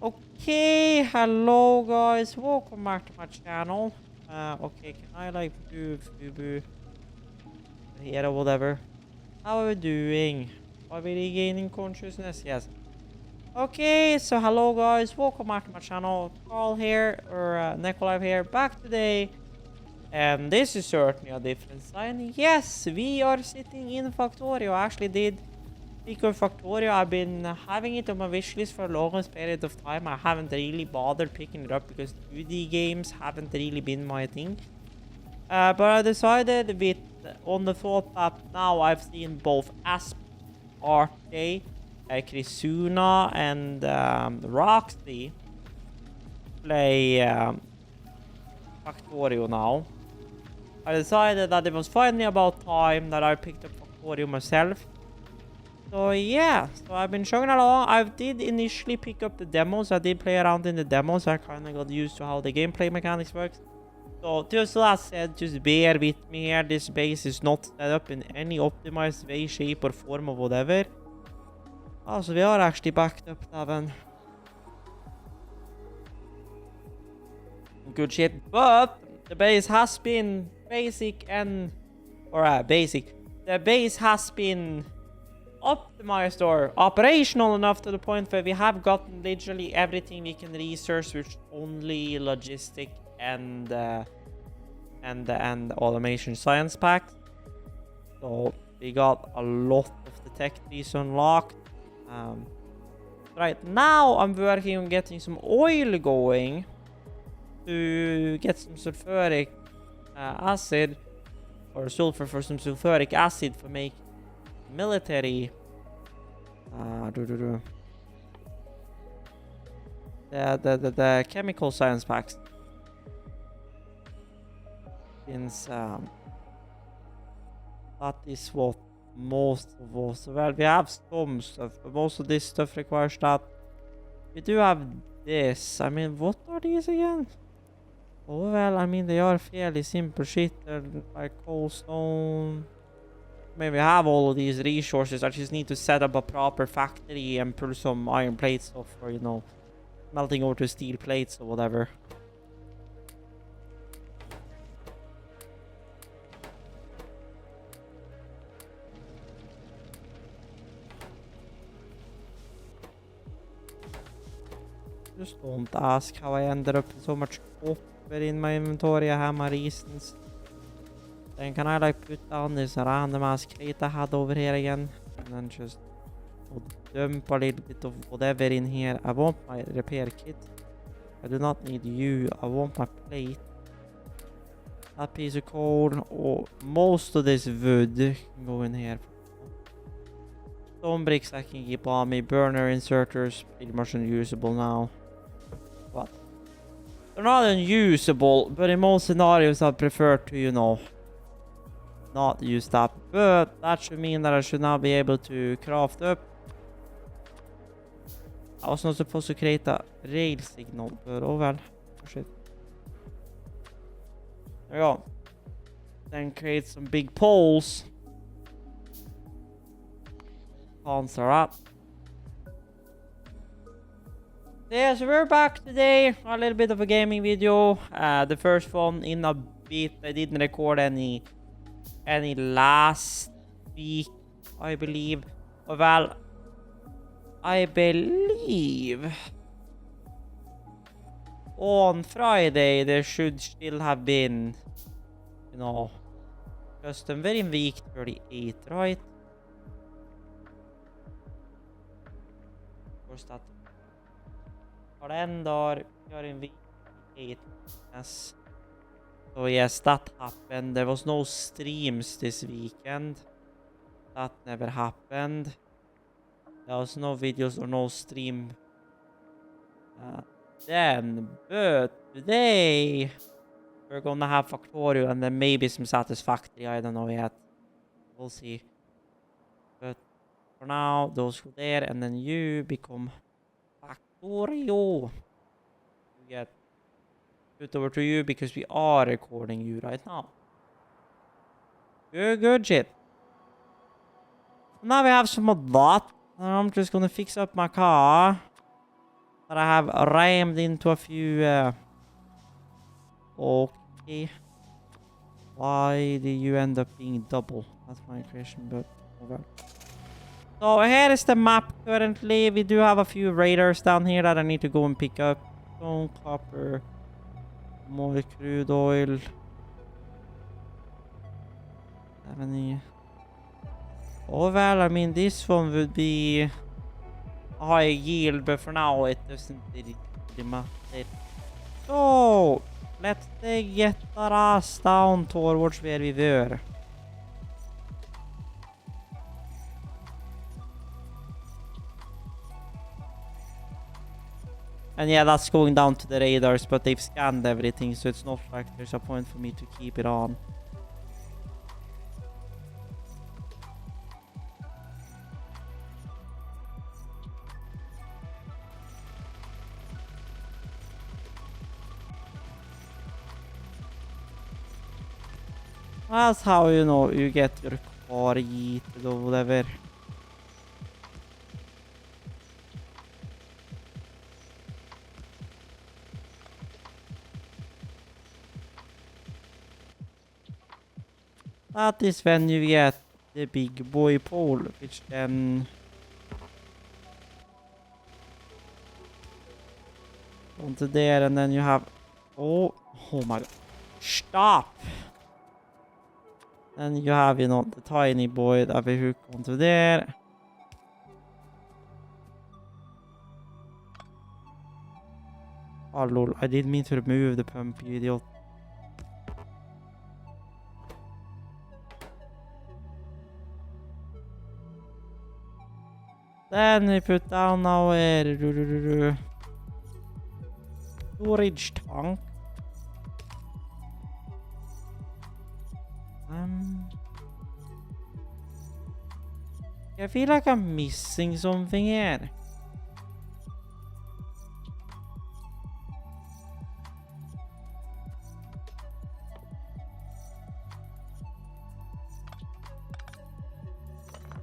Okay, hello guys, welcome back to my channel. Okay, can I like move here or whatever? How are we doing? Are we regaining consciousness? Yes. Okay, so hello guys, welcome back to my channel. Carl here, or Nikolai here, back today. And this is certainly a different sign. Yes, we are sitting in Factorio. I actually did pick up Factorio. I've been having it on my wish list for the longest period of time. I haven't really bothered picking it up because 2D games haven't really been my thing. But I decided with on the thought that now I've seen both Asp, Arte, Krisuna, and Roxy play Factorio now. I decided that it was finally about time that I picked up Factorio myself. So yeah, so I've been chugging along. I did initially pick up the demos. I did play around in the demos. I kind of got used to how the gameplay mechanics works. So just as I said, just bear with me here. This base is not set up in any optimized way, shape or form or whatever. Oh, so we are actually backed up, Davin. Good shit. But the base has been basic and... basic. The base has been optimized or operational enough to the point where we have gotten literally everything we can research, which only logistic and automation science packed. So we got a lot of the tech trees unlocked. Right now I'm working on getting some oil going to get some sulfuric acid or sulfur for some sulfuric acid for making military the chemical science packs, since that is what most of us, well, we have some stuff, but most of this stuff requires that. We do have this. I mean, what are these again? Oh well, I mean, they are fairly simple shit. They're like coal, stone. Maybe have all of these resources. I just need to set up a proper factory and pull some iron plates off, or you know, melting over to steel plates or whatever. Just don't ask how I ended up with so much copper in my inventory. I have my reasons. Then can I like put down this random ass crate I had over here again, and then just dump a little bit of whatever in here. I want my repair kit. I do not need you. I want my plate. That piece of coal, or most of this wood can go in here. Stone bricks I can keep on me. Burner inserters pretty much unusable now. But they're not unusable, but in most scenarios I prefer to, you know, not use that. But that should mean that I should now be able to craft up. I was not supposed to create a rail signal, but oh well. Oh shit. There we go. Then create some big poles. Answer that. Yeah, so we're back today. A little bit of a gaming video. The first one in a bit. I didn't record any last week, I believe. Well, I believe on Friday there should still have been, you know, custom. We're in week 38, right? Of course that. Calendar, we are in week 8. Yes. So yes, that happened. There was no streams this weekend. That never happened. There was no videos or no stream then. But today we're gonna have Factorio and then maybe some Satisfactory. I don't know yet. We'll see. But for now, those go there, and then you become Factorio. You get put over to you because we are recording you right now. Good shit. Now we have some of that. I'm just gonna fix up my car. But I have rammed into a few... Okay. Why did you end up being double? That's my question, but... Oh well. So here is the map currently. We do have a few raiders down here that I need to go and pick up. Stone, copper, more crude oil. 70. Oh well, I mean this one would be a high yield, but for now it doesn't really matter. So let's get our ass down towards where we were. And yeah, that's going down to the radars, but they've scanned everything, so it's not like there's a point for me to keep it on. That's how, you know, you get your car yeeted or whatever. That is when you get the big boy pole, which then... onto there, and then you have... Oh my god. Stop! Then you have, you know, the tiny boy that we hook onto there. Oh lol, I didn't mean to remove the pump, you idiot. Then we put down our storage tank. I feel like I'm missing something here.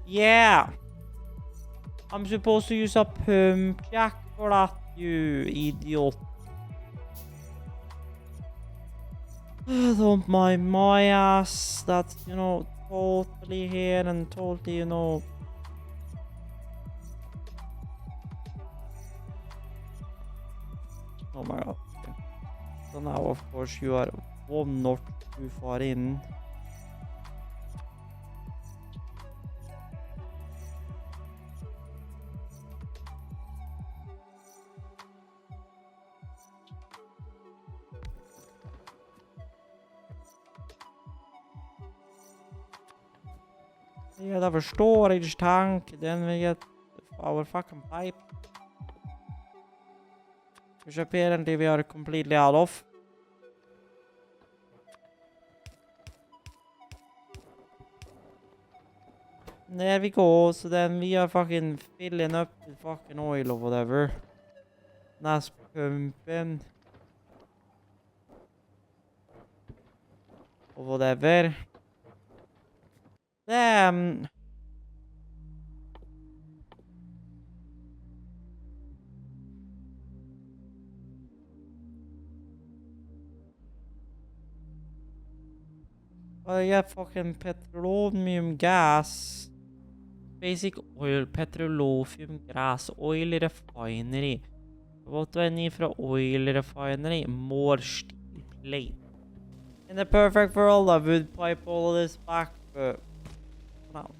Yeah. I'm supposed to use a pump jack for that, you idiot. Don't mind my ass. That's, you know, totally here and totally, you know. Oh my god. Okay. So now, of course, you are one notch too far in. We get our storage tank, then we get our fucking pipe. Which apparently we are completely out of. There we go, so then we are fucking filling up with fucking oil or whatever. That's pumping. Or whatever. Damn. I got fucking petroleum gas. Basic oil, petroleum gas, oil refinery. What do I need for an oil refinery? More steel plate. In the perfect world, I would pipe all of this back, but no.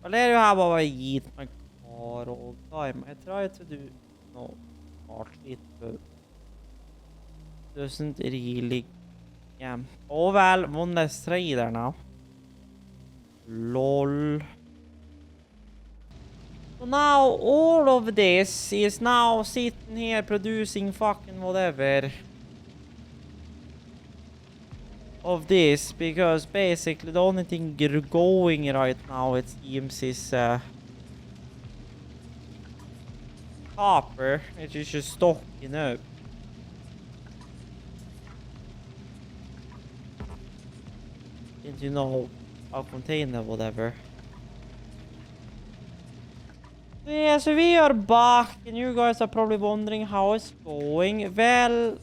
Well, there you have how I eat my car all the time. I try to do smart shit, but doesn't really. Yeah. Oh well, one less trader now. Lol. So now all of this is now sitting here producing fucking whatever of this, because basically the only thing going right now it seems is copper, which is just stocking up. And you know, a container whatever. Yeah, so we are back, and you guys are probably wondering how it's going. Well,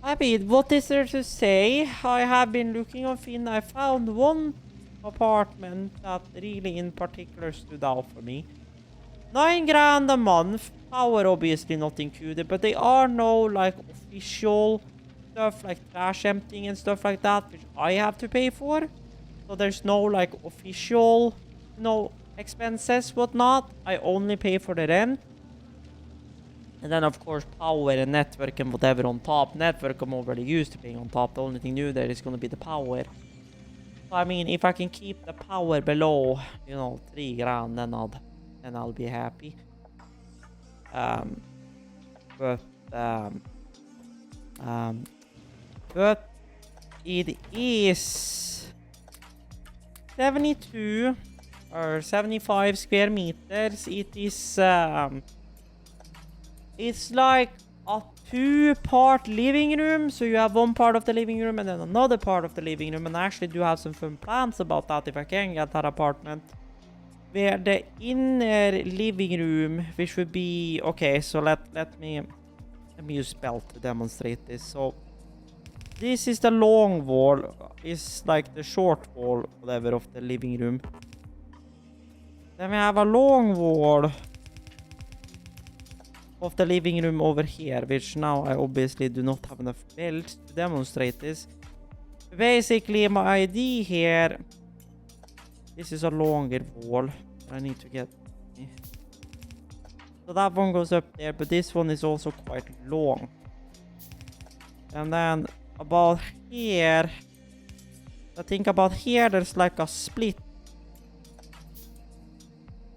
I mean, what is there to say? I have been looking on Finn. I found one apartment that really in particular stood out for me. 9 grand a month. Power obviously not included, but they are no like official stuff like trash emptying and stuff like that, which I have to pay for. So there's no like official, expenses, whatnot. I only pay for the rent. And then of course power and network and whatever on top. Network I'm already used to paying on top. The only thing new there is gonna be the power. So I mean, if I can keep the power below, 3 grand, then I'll be happy. But it is 72 or 75 square meters. It is it's like a 2-part living room. So you have one part of the living room and then another part of the living room. And I actually do have some fun plans about that if I can get that apartment. Where the inner living room, which would be okay. So let me use spell to demonstrate this. So this is the long wall. Is like the short wall, whatever, of the living room. Then we have a long wall of the living room over here, which now I obviously do not have enough belts to demonstrate this. Basically, my idea here. This is a longer wall. I need to get. So that one goes up there, but this one is also quite long. And then about here, I think about here there's like a split.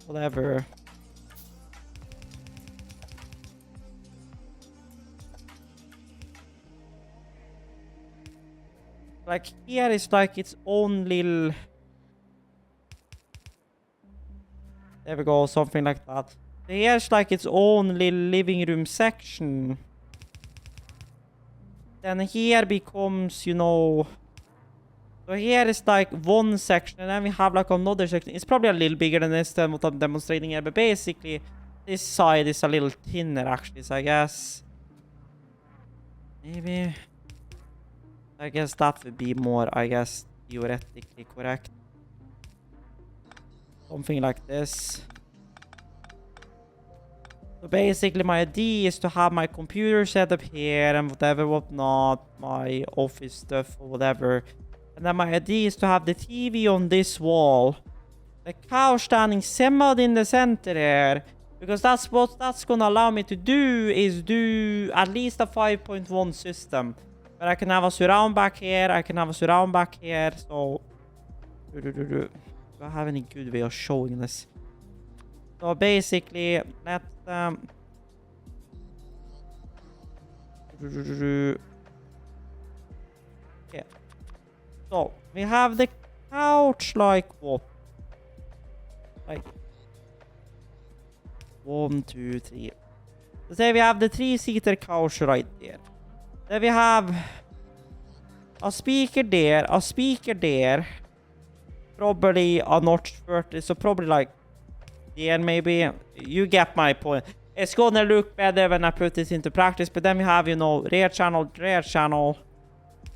Whatever. Like here is like its own little. There we go, something like that. Here's like its own little living room section. Then here becomes, So here is like one section, and then we have like another section. It's probably a little bigger than this, than what I'm demonstrating here, but basically, this side is a little thinner actually, so I guess. Maybe. I guess that would be more, theoretically correct. Something like this. So basically my idea is to have my computer set up here and whatnot, my office stuff or whatever. And then my idea is to have the TV on this wall. The couch standing semi in the center here. Because that's what that's gonna allow me to do, is do at least a 5.1 system. But I can have a surround back here, I can have a surround back here, so... Do I have any good way of showing this? So basically, let's okay. So we have the couch like what? Like 1, 2, 3. So say we have the 3-seater couch right there. Then we have a speaker there, probably a notch 30, so probably like there maybe. You get my point. It's gonna look better when I put this into practice, but then we have, rear channel,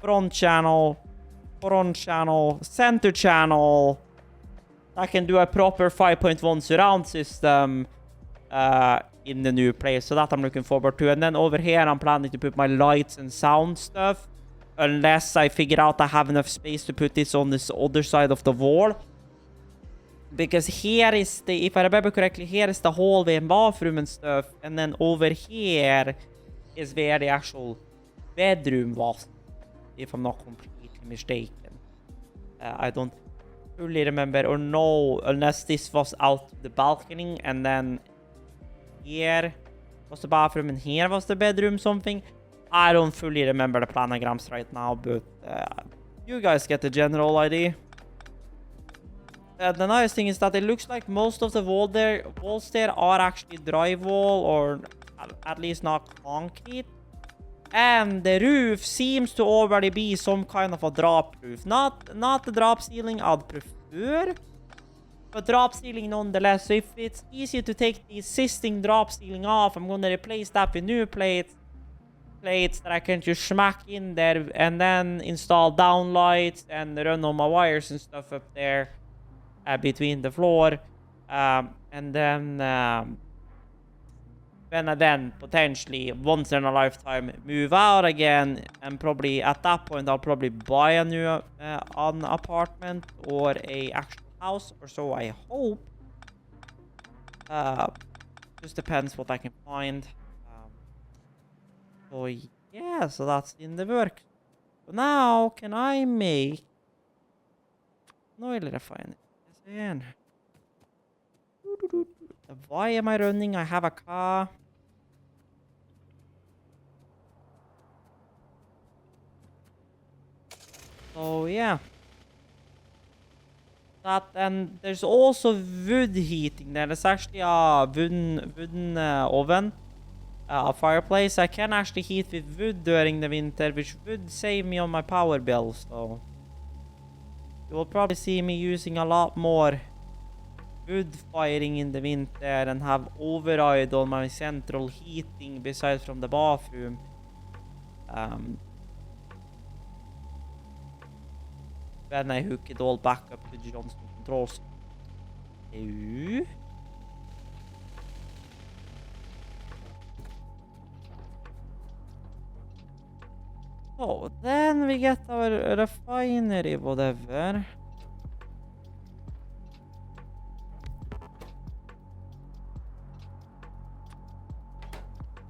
front channel, center channel. I can do a proper 5.1 surround system in the new place, so that I'm looking forward to. And then over here I'm planning to put my lights and sound stuff, unless I figure out I have enough space to put this on this other side of the wall. Because here is the, if I remember correctly, here is the hallway and bathroom and stuff, and then over here is where the actual bedroom was, if I'm not completely mistaken. I don't fully remember or know, unless this was out the balcony and then here was the bathroom and here was the bedroom, something. I don't fully remember the planograms right now, but you guys get the general idea. The nice thing is that it looks like most of the walls there are actually drywall, or at least not concrete. And the roof seems to already be some kind of a drop roof. Not the drop ceiling I'd prefer, but drop ceiling nonetheless. So if it's easier to take the existing drop ceiling off, I'm gonna replace that with new plates that I can just smack in there and then install downlights and run all my wires and stuff up there between the floor. And then when I then potentially once in a lifetime move out again, and probably at that point I'll probably buy a new an apartment or a actual house, or so I hope. Just depends what I can find. So yeah, so that's in the work. So now can I make an oil refinery? Yes, I can. Why am I running? I have a car. So yeah. That, and there's also wood heating there. There's actually a wooden oven, a fireplace. I can actually heat with wood during the winter, which would save me on my power bill. So you will probably see me using a lot more wood firing in the winter and have override on my central heating besides from the bathroom. When I hook it all back up to Johnson controls. Ew. Oh, then we get our refinery, whatever.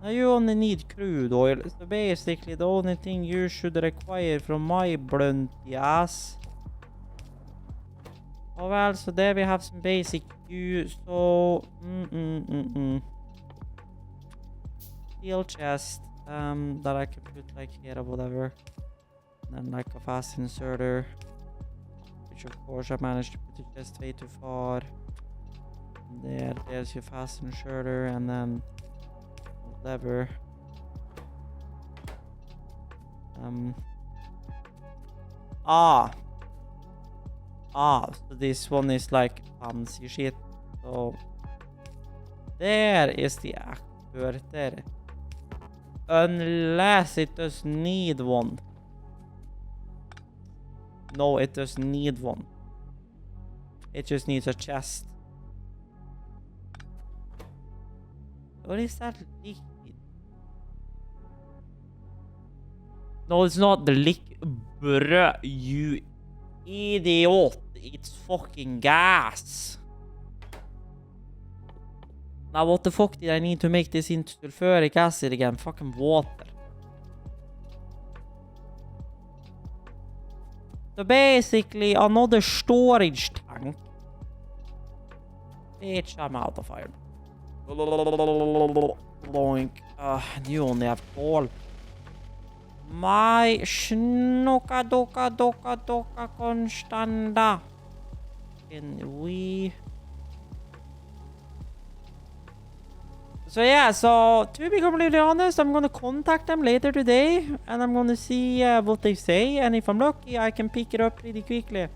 Now you only need crude oil, so basically the only thing you should require from my blunt ass. Oh well, so there we have some basic use. So steel chest that I can put like here or whatever, and then like a fast inserter, which of course I managed to put the chest way too far. There's your fast inserter, and then lever. So this one is like fancy shit. So there is the actuator. Unless it does need one. No, it does need one. It just needs a chest. What is that liquid? No, it's not the liquid. Bruh, you idiot. It's fucking gas. Now what the fuck did I need to make this into sulfuric acid again? Fucking water. So basically another storage tank. Bitch, I'm out of iron. Bloink. You only have coal. My snoka doka constanda. Can we? So yeah, so to be completely honest, I'm gonna contact them later today, and I'm gonna see what they say, and if I'm lucky, I can pick it up pretty quickly.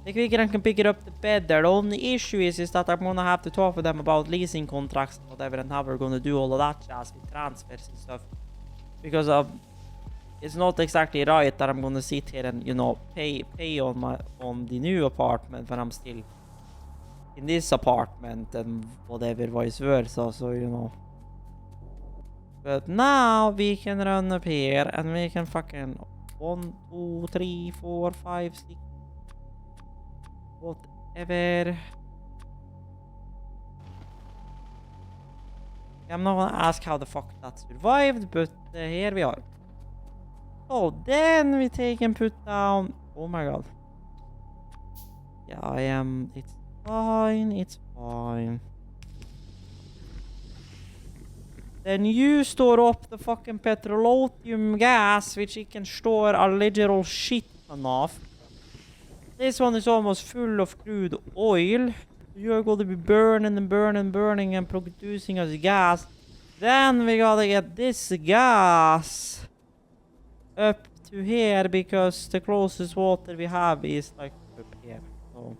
The quicker I can pick it up, the better. The only issue is that I'm gonna have to talk with them about leasing contracts and whatever, and how we're gonna do all of that jazz with transfers and stuff. Because it's not exactly right that I'm gonna sit here and, you know, pay on the new apartment when I'm still in this apartment and whatever, vice versa. So, you know. But now we can run up here and we can fucking 1, 2, 3, 4, 5, 6, whatever. I'm not gonna ask how the fuck that survived, but here we are. So then we take and put down. Oh my god. Yeah, I am. It's fine. It's fine. Then you store up the fucking petroleum gas, which you can store a literal shit ton of. This one is almost full of crude oil. You're going to be burning and burning and producing us gas. Then we gotta get this gas up to here, because the closest water we have is like up here. So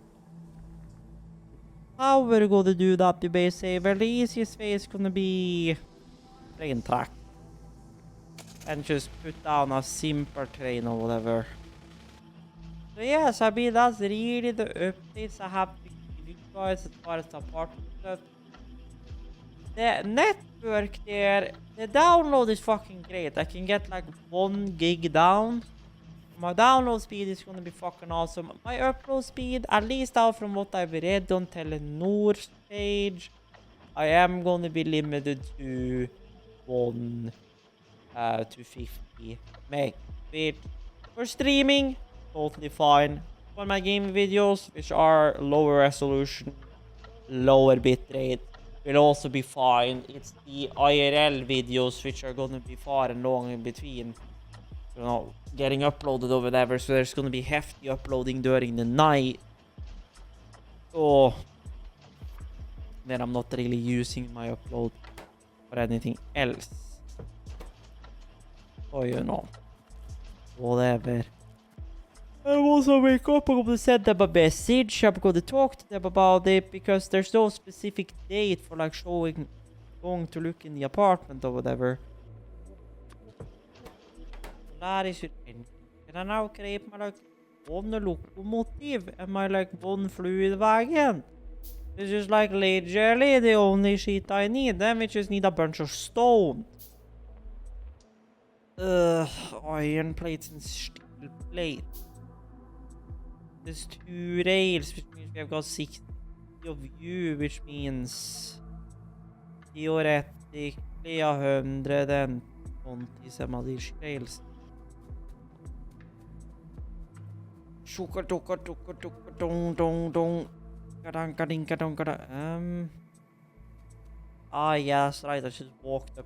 how we're gonna do that, you may say? Well, the easiest way is gonna be train track. And just put down a simple train or whatever. So yes, I mean, that's really the updates I have to give you guys as far as the apartment stuff. The network there, the download is fucking great. I can get like 1 gig down. My download speed is gonna be fucking awesome. My upload speed, at least out from what I've read on Telenor's page, I am gonna be limited to 50 meg, which for streaming, totally fine. For my gaming videos, which are lower resolution, lower bitrate, will also be fine. It's the IRL videos which are gonna be far and long in between, you know, getting uploaded or whatever. So there's gonna be hefty uploading during the night. So then I'm not really using my upload for anything else. So you know, whatever. I also wake up, I'm gonna send them a message, I'm gonna talk to them about it, because there's no specific date for like going to look in the apartment or whatever. That is it. Can I now create my like one locomotive and my like one fluid wagon? This is like literally the only shit I need. Then we just need a bunch of stone. Iron plates and steel plates. There's 2 rails, which means we have got 60 of you, which means theoretically 120 some of these rails. Yeah, that's right, I just walked up.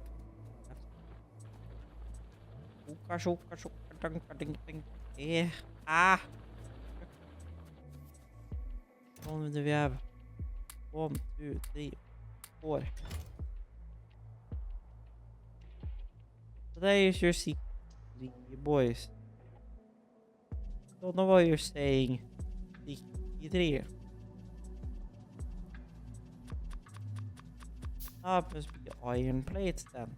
How many do we have? 1, 2, 3, 4. So there is your secret, boys. Don't know what you're saying. 63. That must be iron plates then.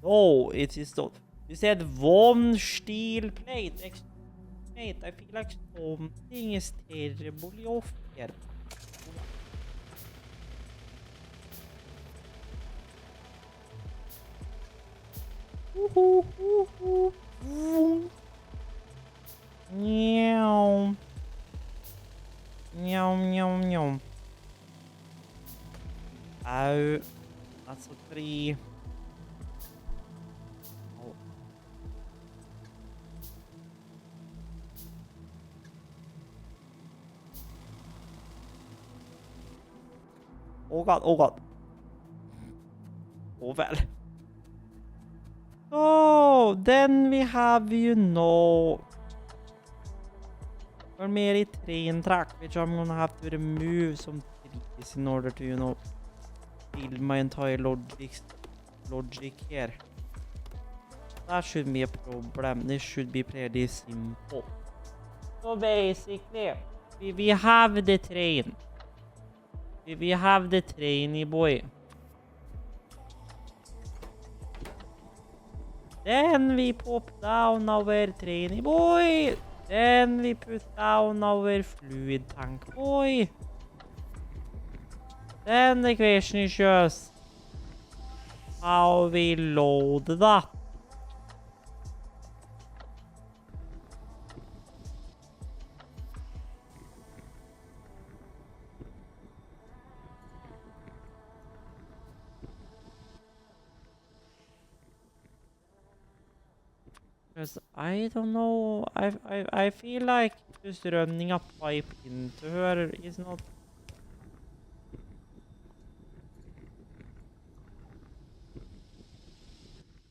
No, it is not. You said 1 steel plate. Mate, I feel like something is terribly off here. Meow. Meow, meow, meow. Ow. That's a 3. Oh. Oh god, oh god. Oh well. Oh, then we have, you know, a mere train track, which I'm gonna have to remove some trees in order to, you know, build my entire logic here. That shouldn't be a problem. This should be pretty simple. So basically, we have the train. We have the trainy boy. Then we pop down our trainy boy. Then we put down our fluid tank boy. Then the question is just how we load that. Because I don't know, I feel like just running a pipe into her is not.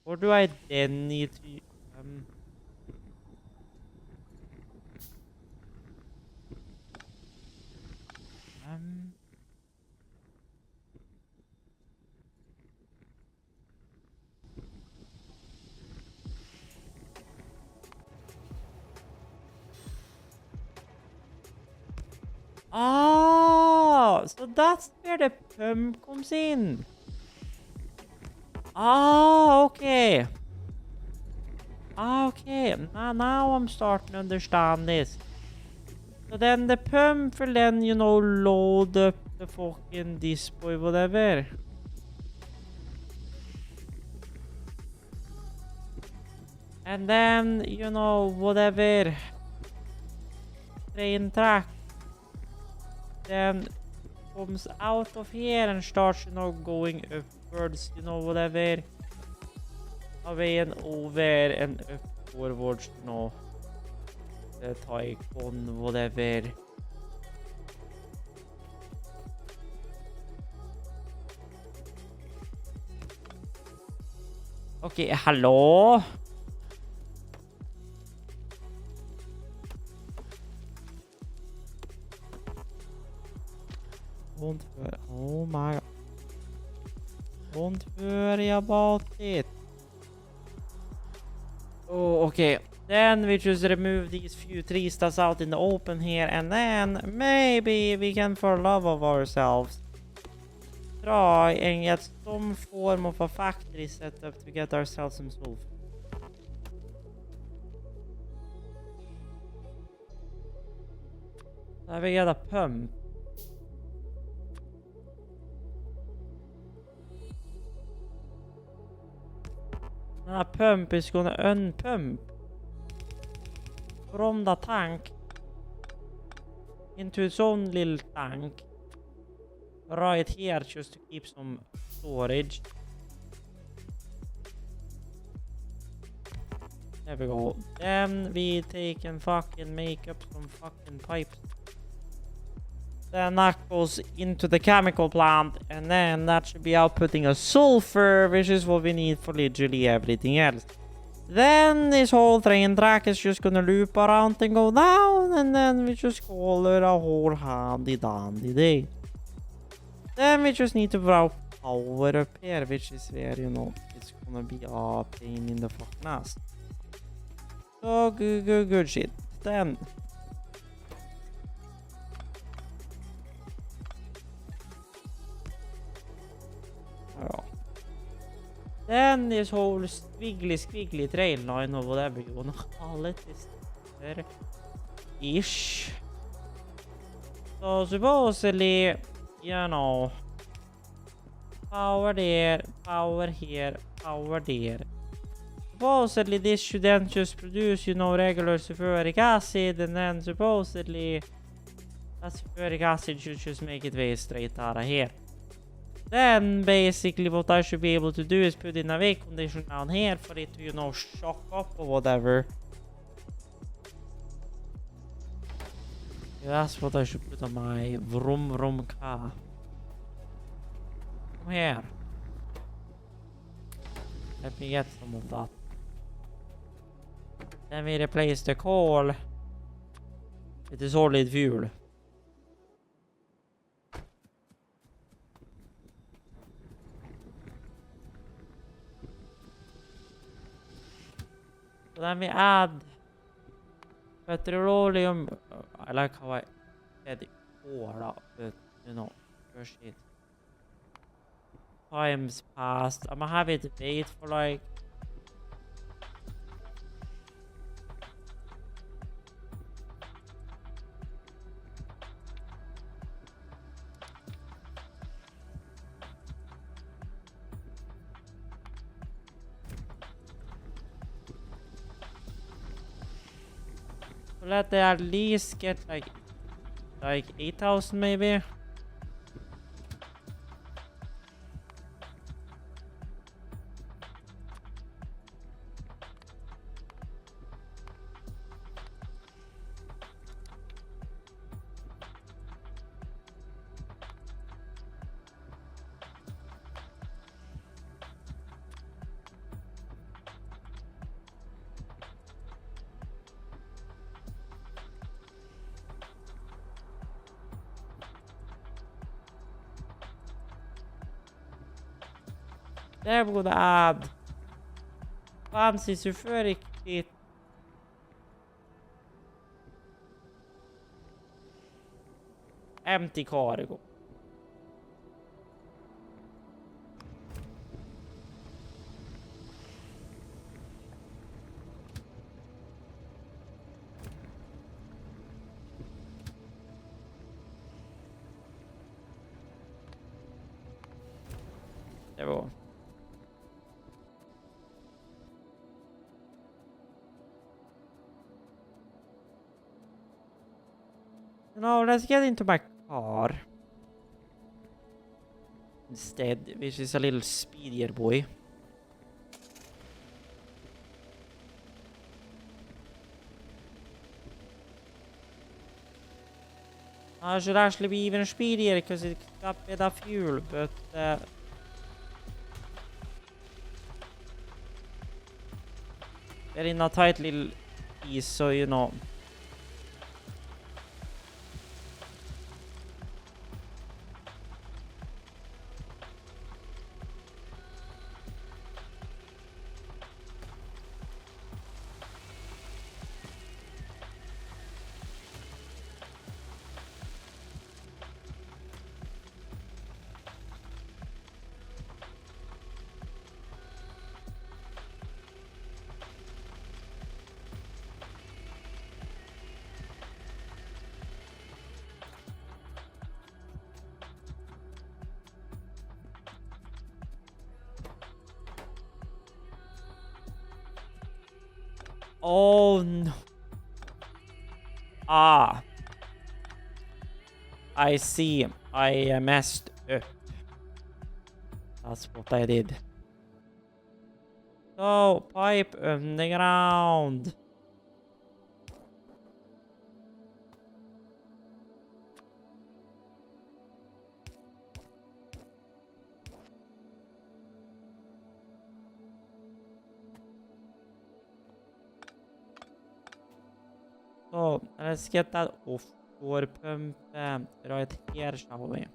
Or do I then need to Oh, so that's where the pump comes in. Ah, okay. Okay, now I'm starting to understand this. So then the pump will then, you know, load up the fucking display, whatever. And then, you know, whatever train track then comes out of here and starts, you know, going upwards, you know, whatever. Away and over and up forwards, you know. The Tycoon, whatever. Okay, hello? Don't worry. Oh my god. Don't worry about it. Oh, okay. Then we just remove these few trees that's out in the open here, and then maybe we can, for love of ourselves, try and get some form of a factory set up to get ourselves some sulfur. Now we get a pump. And a pump is gonna unpump from the tank into its own little tank right here just to keep some storage. There we go. Then we take and fucking make up some fucking pipes. Then that goes into the chemical plant, and then that should be outputting a sulfur, which is what we need for literally everything else. Then this whole train track is just gonna loop around and go down, and then we just call it a whole handy dandy day. Then we just need to route power up here, which is where, you know, it's gonna be a pain in the fucking ass. So good shit. Then then this whole squiggly trail line or whatever you wanna call it is there ish. So supposedly, you know, power there, power here, power there. Supposedly this should then just produce, you know, regular sulfuric acid, and then supposedly that sulfuric acid should just make it way straight out of here. Then basically what I should be able to do is put in a wake condition down here for it to, you know, shock up or whatever. Yeah, that's what I should put on my vroom car. Come here. Let me get some of that. Then we replace the coal with the solid fuel. So then we add petroleum. I like how I said it before, but you know, first it. Times passed. I'm gonna have it wait for like let they at least get like 8,000 maybe. There we're gonna add fancy sulfuric shit. Empty cargo. There we go. No, let's get into my car instead, which is a little speedier boy. I should actually be even speedier because it's got better fuel, but they're in a tight little piece, so you know. Oh no. Ah. I see. I messed up. That's what I did. So, pipe underground. So, let's get that off for pump right here, shall we?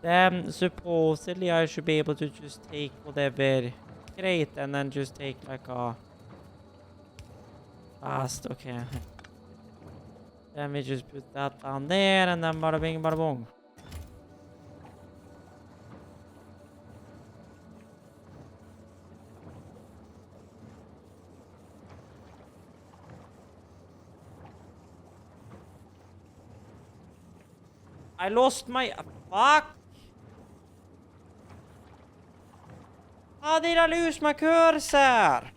Then supposedly I should be able to just take whatever crate and then just take like a fast, okay. Then we just put that down there and then bada bing bada boom. I lost my fuck. How did I lose my cursor?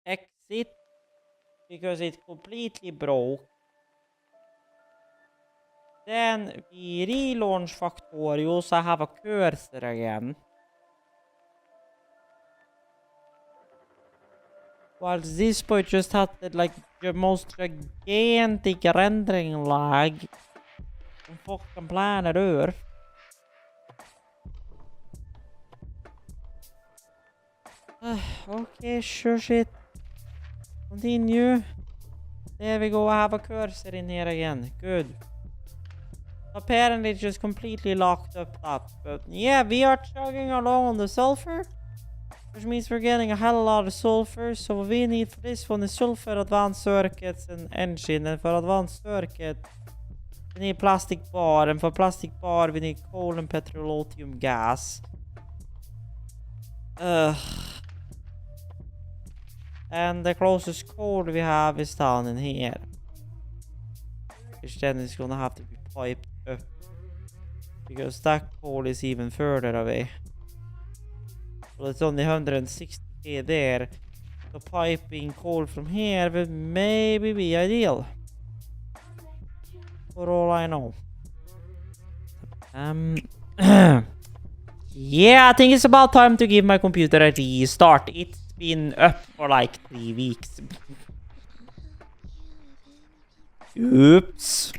Exit. Because it completely broke. Then we relaunch Factorio, so I have a cursor again. While this boy just had like the most gigantic rendering lag on fucking planet Earth. Okay, sure shit. Continue. There we go, I have a cursor in here again. Good. Apparently it's just completely locked up. But yeah, we are chugging along on the sulfur. Which means we're getting a hell of a lot of sulfur. So what we need for this one is sulfur, advanced circuits, and engine. And for advanced circuit, we need plastic bar. And for plastic bar, we need coal and petroleum gas. And the closest coal we have is down in here. Which then is gonna have to be piped up. Because that coal is even further away. Well, it's only 160k there. So piping coal from here would maybe be ideal. For all I know. Yeah, I think it's about time to give my computer a restart. It's been up for like 3 weeks. Oops.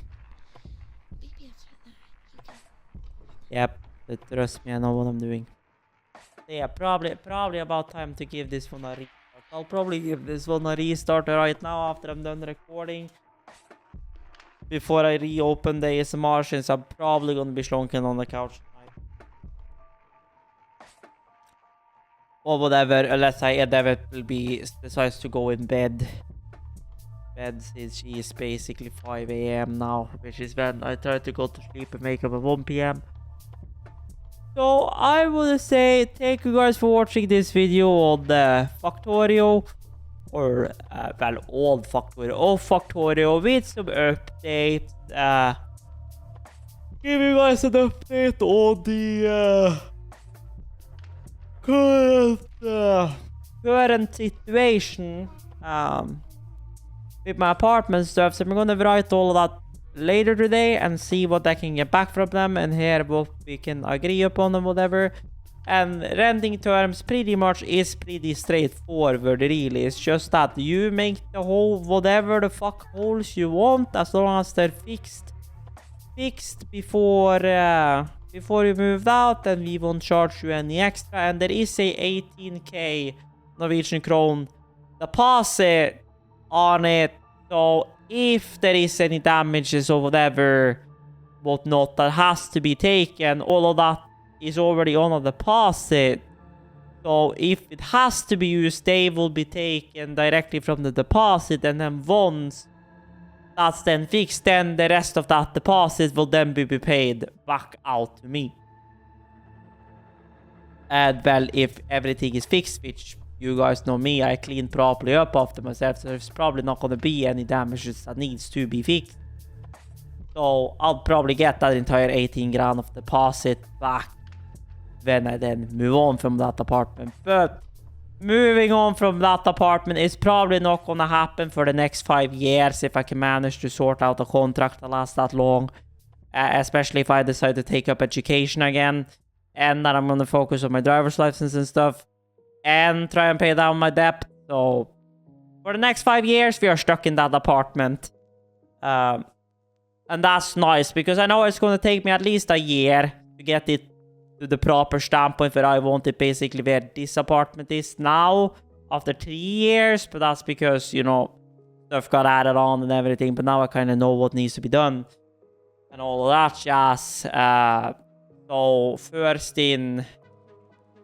Yep, but trust me, I know what I'm doing. Yeah, probably about time to give this one a restart. I'll probably give this one a restart right now after I'm done recording. Before I reopen the ASMR, since I'm probably gonna be slunking on the couch tonight. Or whatever, unless I endeavor will be decides to go in bed. Bed since she is basically 5 AM now, which is when I try to go to sleep and wake up at 1 PM. So I would say thank you guys for watching this video on the Factorio, or well, old Factorio with some updates. Give you guys an update on the current situation with my apartment stuff. So I'm gonna write all of that later today and see what I can get back from them and hear what we can agree upon and whatever. And renting terms pretty much is pretty straightforward, really. It's just that you make the whole whatever the fuck holes you want, as long as they're fixed before you moved out, and we won't charge you any extra. And there is a 18k Norwegian krone deposit on it, so if there is any damages or whatnot that has to be taken, all of that is already on a deposit. So if it has to be used, they will be taken directly from the deposit, and then once that's then fixed, then the rest of that deposit will then be paid back out to me. And well, if everything is fixed, which you guys know me, I clean properly up after myself, so there's probably not going to be any damages that needs to be fixed. So I'll probably get that entire 18 grand of deposit back when I then move on from that apartment. But moving on from that apartment is probably not gonna happen for the next 5 years if I can manage to sort out a contract that lasts that long. Especially if I decide to take up education again, and that I'm gonna focus on my driver's license and stuff, and try and pay down my debt. So for the next 5 years, we are stuck in that apartment. And that's nice, because I know it's gonna take me at least a year to get it to the proper standpoint where I want it basically where this apartment is now after 3 years. But that's because, you know, stuff got added on and everything. But now I kind of know what needs to be done and all of that jazz. So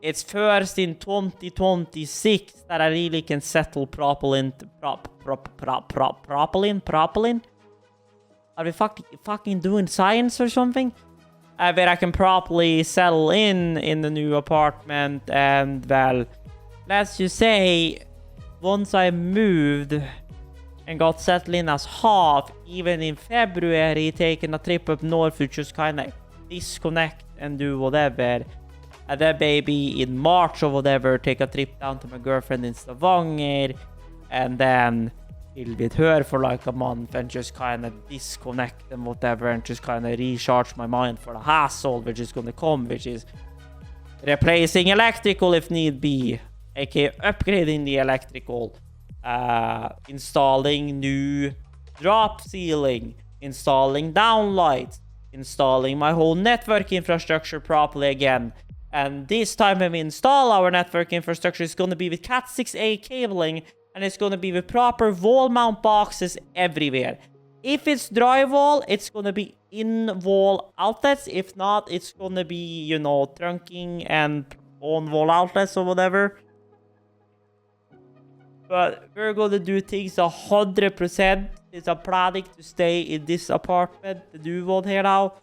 it's first in 2026 that I really can settle properly. Are we fucking doing science or something? Where I can properly settle in the new apartment. And well, let's just say once I moved and got settled in as half, even in February, taking a trip up north to just kind of disconnect and do whatever, and then maybe in March or whatever take a trip down to my girlfriend in Stavanger, and then chill with her for like a month and just kind of disconnect and whatever, and just kind of recharge my mind for the hassle which is going to come, which is replacing electrical if need be, aka upgrading the electrical, installing new drop ceiling, installing downlights, installing my whole network infrastructure properly again. And this time when we install our network infrastructure, it's going to be with Cat 6A cabling, and it's going to be with proper wall mount boxes everywhere. If it's drywall, it's going to be in wall outlets. If not, it's going to be, you know, trunking and on wall outlets or whatever. But we're going to do things 100%. It's a planning to stay in this apartment, the new one here now,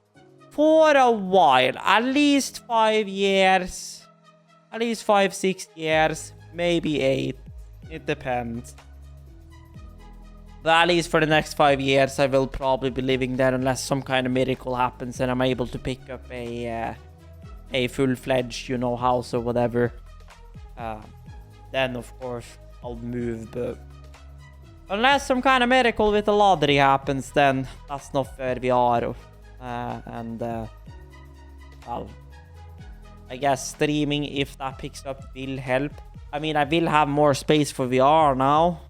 for a while. At least 5 years. At least 5-6 years. Maybe 8. It depends. But at least for the next 5 years, I will probably be living there unless some kind of miracle happens and I'm able to pick up a full-fledged, you know, house or whatever. Then, of course, I'll move. But unless some kind of miracle with the lottery happens, then that's not where we are. Well, I guess streaming, if that picks up, will help. I mean, I will have more space for VR now,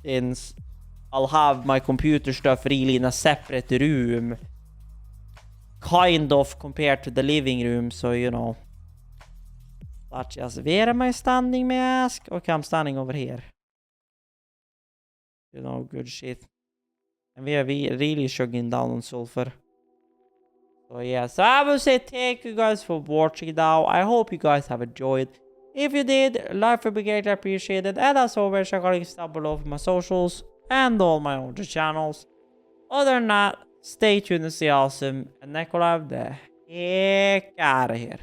since I'll have my computer stuff really in a separate room, kind of, compared to the living room. So, you know, that's just, where am I standing, may I ask? Okay, I'm standing over here. You know, good shit. And we are really chugging down on sulfur. So yeah, so I will say thank you guys for watching now. I hope you guys have enjoyed. If you did, like would be greatly appreciated. And as always, check out the links down below for my socials and all my other channels. Other than that, stay tuned to stay awesome. And Nikolai there. Heck out of here.